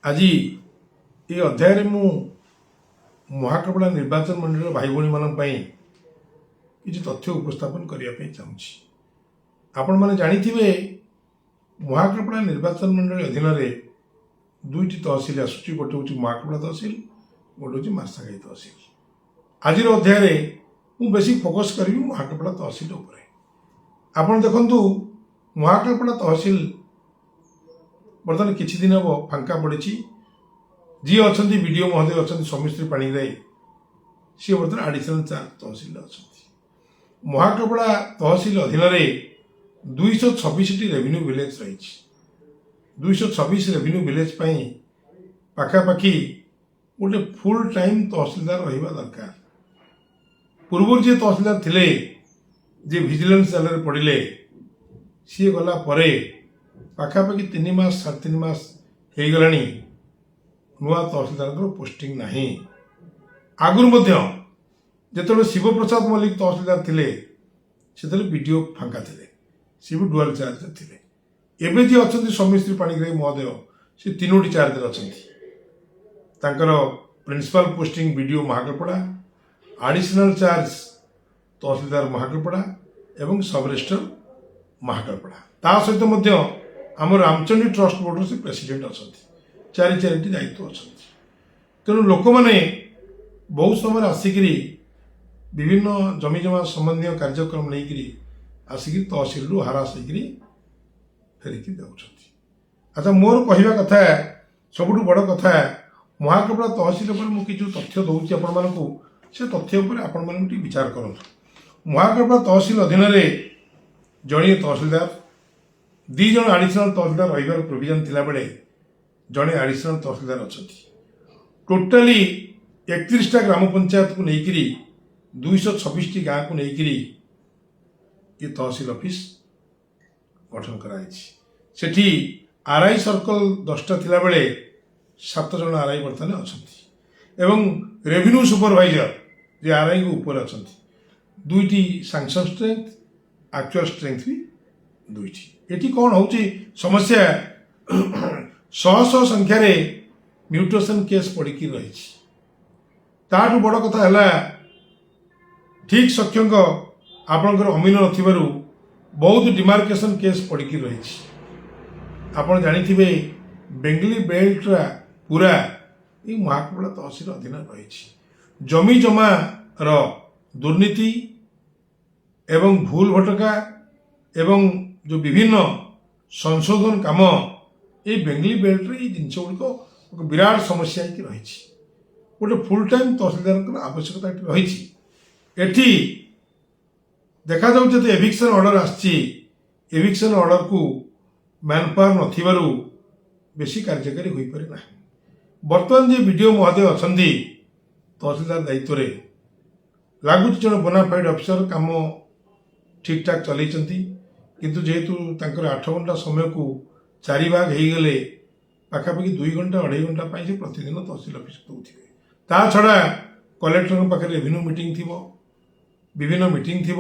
आज ये अध्याय मु महाकपड़ा निर्वाचन मंडल भाई भाई मान किसी तथ्य उपस्थापन करने चाहूँगी। आपण मैंने जानी महाकपड़ा निर्वाचन मंडल अधीन दुईटी तहसिल आसूँ गोटे हूँ महाकपड़ा तहसिल गोटे हूँ मार्साघाई तहसिल। आज अध्याय मु बेसी फोकस करी महाकपड़ा तहसिल उपरे। आपण देखंतु महाकपड़ा तहसिल बर्तमान किछि दिन हम फांका पड़ी जी अच्छा बीडीओ महोदय अच्छा सौमिश्री पाणिग्राही सी बर्तमान आडिशनल चार्ज तहसिल अच्छा। महाकपड़ा तहसिल अधीन 226 रेवेन्यू विलेज रही 226 रेवेन्यू विलेज पाखापाखि गोटे फुल टाइम तहसिलदार रहा दरकार। पूर्व जे तहसिलदार थिले जे विजिलेंस जाल पड़े सी गला परे पाखापाखि 3 मास 3.5 मास हो गला नुआ तहसिलदार पोस्टिंग नहीं। आगुर जो शिवप्रसाद मल्लिक तहसिलदार थिले से बीडीओ फांका थे सी भी डुआल चार्ज थे। एवं जी अच्छा सौमिश्री पाणिग्राही महोदय से 3टी चार्ज अच्छा principal posting BDO Mahakapada additional charge tahsildar Mahakapada एवं सब रजिस्टर महाकपड़ा ता सहित आम रामचंडी ट्रस्ट बोर्ड से प्रेसिडेंट अच्छा 4 दायित्व अच्छा। तेणु लोक मैंने बहुत समय आसिक विभिन्न जमी जमा संबंधी कार्यक्रम नहीं आसिक तहसिल रु हारास फेरिकी दे। अच्छा मोर कहवा कथा सबुठ बड़ कथा महाकपड़ा तहसिल पर मुझे जो तथ्य दूसरी आपण से तथ्य आपण मैंने विचार करूँ। महाकपड़ा तहसिल अधीन जड़े तहसिलदार 2 जन आडिशनल तहसिलदार रही प्रोविजन थिला बेले जड़े आडिशनल तहसिलदार अच्छा। टोटाली 31टा ग्राम पंचायत को लेकर 226 गाँव को लेकर ये तहसिल ऑफिस गठन कराई। आरआई सर्कल 10टा थिला बेले 7 जन आरआई बर्तमान अच्छा एवं रेवेन्यू सुपरवाइजर जे आरआई को ऊपर अच्छा 2टी सैंक्शन स्ट्रेंथ एक्चुअल स्ट्रेंथ भी 2टी। ये कौन हो समस्या शह संख्यार म्यूटेशन केस पड़ी रही ताठू बड़ कथा है ठीक सक्षम आपणकर अमीन नथिबारु बहुत डिमार्केशन केस पड़ी रही। आपड़ जानी बेंगली बेल्ट पूरा ये महाकपड़ा तहसिल अधीन रही। जमी जमा दुर्नीति एवं भूल भटका एवं जो विभिन्न संशोधन काम ये बेंगली बेल्ट रे जिनस गुड़िक विराट समस्या रही। गोटे फुल टाइम तहसिलदार आवश्यकता रही। देखा जाऊँ एविक्शन ऑर्डर एविक्शन ऑर्डर को मैन पावर नथिबारु बेसी कार्यकारी हो पारे ना। बर्तमान जे बीडीओ महोदय अच्छा तहसिलदार दायित्व लगुच जन बोनाफाइड ऑफिसर काम ठीक ठाक चलई किंतु जेहेतु 8 घंटा समय को 4 भाग हो गले पाखापाखि 2 घंटा 2.5 घंटा से प्रतिदिन तहसिल ऑफिस दौथे। ता छड़ा कलेक्टर पाखे रेवेन्यू मीटिंग थी विभिन्न मीटिंग थी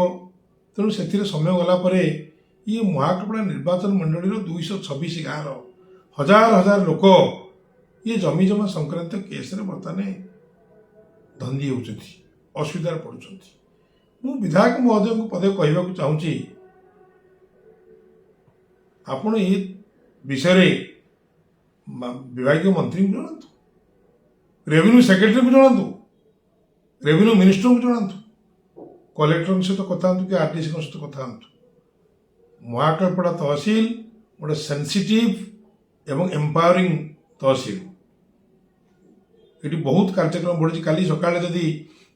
तेणु से समय गला परे ये महाकपड़ा निर्वाचन मंडल 226 गाँव हजार हजार लोक ये जमी जमा संक्रांत केस बर्तमान धंदी होती असुविधार पड़ुं। मु विधायक महोदय को पदे कहवाक चाहूँगी आपण ये विषय विभाग मंत्री को जनातु रेवेन्यू सेक्रेटरी को जनातु रेवेन्यू मिनिस्टर को जनातु कलेक्टर सहित कथा कि आरडीसी सहित कथा। महाकपड़ा तहसिल गोटे सेंसिटिव एवं एम्पावरिंग तहसिल ये बहुत कार्यक्रम बढ़ी। काली सकाଳେ जदि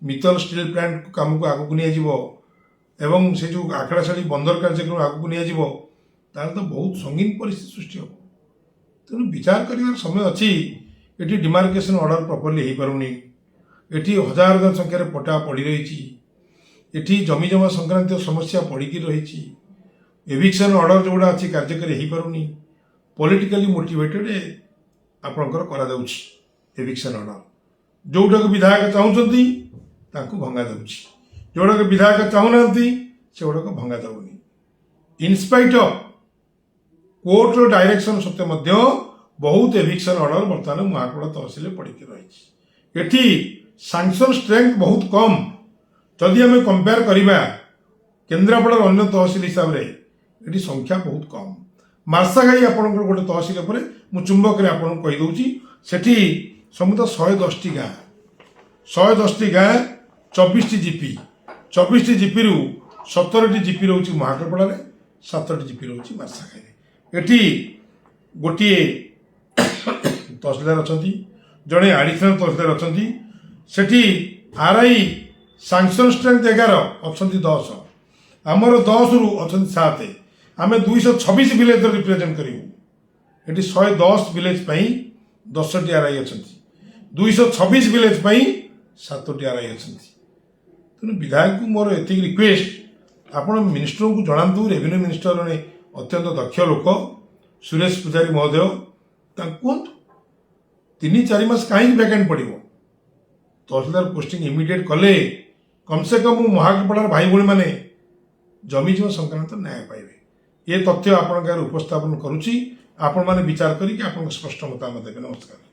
मित्तल स्टील प्लांट काम को आगू नहीं से जो आखड़ाशाड़ी बंदर कार्यक्रम आगू नहीं तो बहुत संगीन परिस्थिति सृष्टि हम। तेणु विचार कर समय अच्छी ये डिमार्केशन ऑर्डर प्रॉपर्ली हो पारुनी ये हजार हजार संख्यार पटा पड़ रही ये जमी जमा संक्रांत समस्या पड़ी रही एविक्शन ऑर्डर जोड़ा अच्छी कार्यकारी हो पारुनी पॉलिटिकली मोटिवेटेड आपणकर करा एविक्शन ऑर्डर जोटा को विधायक चाहूँगी भंगा जाऊँगी जोड़ा विधायक चाहूना से गुड़ाक भंगा जाऊनी इनस्पाइट ऑफ कोर्टर डायरेक्शन सत्वे बहुत एविक्शन ऑर्डर बर्तमान महाकपड़ा तहसिल पड़ी रही एटी सांक्शन स्ट्रेंथ बहुत कम जदि आम कंपेयर करवा केन्द्रापड़ार अन्य तहसिल हिसाब से ये संख्या बहुत कम मार्साघाई आपंकर गोटे तहसिल पर मु चुंबक आपको कहीदे सेठी समुदाय 110 गाँ 110 गाँ 24 जीपी 24 जीपी रु 17 जीपी रोच महाकपड़ा 7 जीपी रोच मार्साघाई एटी गोटे तहसिलदार अच्छा जड़े आडिशनल तहसिलदार अच्छा सेठी आरआई सांक्शन स्ट्रेंथ 11 अच्छा 10 आमर 10 रु अच्छा 7 आम 226 विलेज रिप्रेजेंट करूँ ये 110 विलेज 10 आरआई अच्छा 226 विलेज 7 आरआई अच्छा तेणु विधायक को मोर एति रिक्वेस्ट आपण मिनिस्टर को जनातु रेवेन्यू मिनिस्टर जड़े अत्यंत दक्ष लोक सुरेश पूजारी महोदय कहतु 3-4 मास कहीं वैकेंट पड़ो तहसिलदार पोस्टिंग इमिडिएट कले कम से कम महाकपड़ार भाई भाई मैंने जमी जीवन संक्रांत न्याय पाइबे ये तथ्य आपण उपस्थापन करुच्ची आपण मैंने विचार करी स्पष्ट मतामत देवे। नमस्कार।